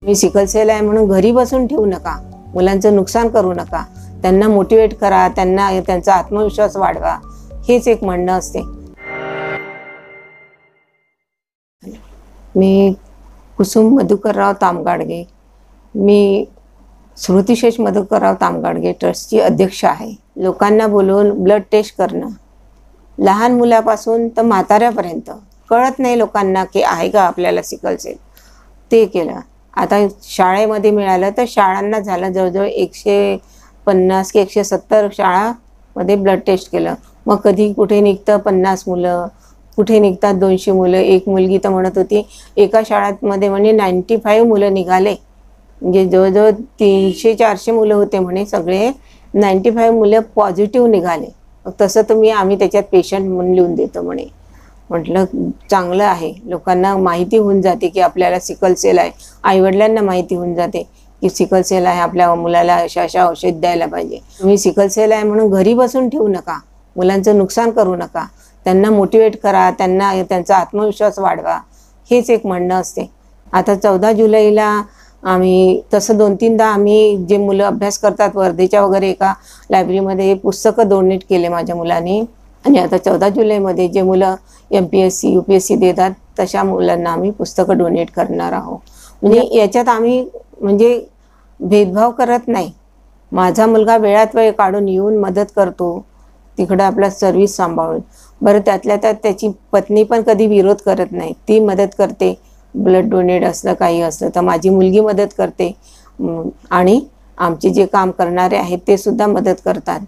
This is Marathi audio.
मी सिकल सेल आहे म्हणून घरी बसून ठेवू नका, मुलांचं नुकसान करू नका, त्यांना मोटिवेट करा, त्यांचा आत्मविश्वास वाढवा, हेच एक म्हणणं असते. मी कुसुम मधुकरराव तामगाडगे, मी स्मृतिशेष मधुकरराव तामगाडगे ट्रस्टची अध्यक्ष आहे. लोकांना बोलवून ब्लड टेस्ट करणं, लहान मुलापासून तर म्हाताऱ्यापर्यंत, कळत नाही लोकांना की आहे का आपल्याला सिकल सेल, ते केलं. आता शाळेमध्ये मिळालं तर शाळांना झालं, जवळजवळ 150 की 170 शाळामध्ये ब्लड टेस्ट केलं. मग कधी कुठे निघतं 50 मुलं, कुठे निघतात 200 मुलं. एक मुलगी तर म्हणत होती एका शाळेमध्ये म्हणे 95 मुलं निघाले, म्हणजे जवळजवळ 300-400 मुलं होते म्हणे, सगळे 95 मुलं पॉझिटिव्ह निघाले. तसं तर आम्ही त्याच्यात पेशंट म्हणून लिहून देतो म्हणे. म्हटलं चांगलं आहे, लोकांना माहिती होऊन जाते की आपल्याला सिकल सेल आहे, आईवडिलांना माहिती होऊन जाते की सिकल सेल आहे, आपल्या मुलाला अशा औषध द्यायला पाहिजे. तुम्ही सिकल सेल आहे म्हणून घरी बसून ठेवू नका, मुलांचं नुकसान करू नका, त्यांना मोटिवेट करा, त्यांचा आत्मविश्वास वाढवा, हेच एक म्हणणं असते. आता 14 जुलैला आम्ही तसं 2-3दा आम्ही जे मुलं अभ्यास करतात वर्धेच्या वगैरे एका लायब्ररीमध्ये पुस्तकं डोनेट केले माझ्या मुलांनी. आणि आता 14 जुलैमध्ये जे मुलं MPSC UPSC देतात तशा मुलांना आम्ही पुस्तकं डोनेट करणार आहोत. म्हणजे याच्यात आम्ही म्हणजे भेदभाव करत नाही. माझा मुलगा वेळात वेळ काढून येऊन मदत करतो, तिकडं आपला सर्व्हिस सांभाळून. बरं, त्यातल्या त्यात त्याची पत्नी पण कधी विरोध करत नाही, ती मदत करते. ब्लड डोनेट असलं काही असलं तर माझी मुलगी मदत करते, आणि आमचे जे काम करणारे आहेत ते सुद्धा मदत करतात.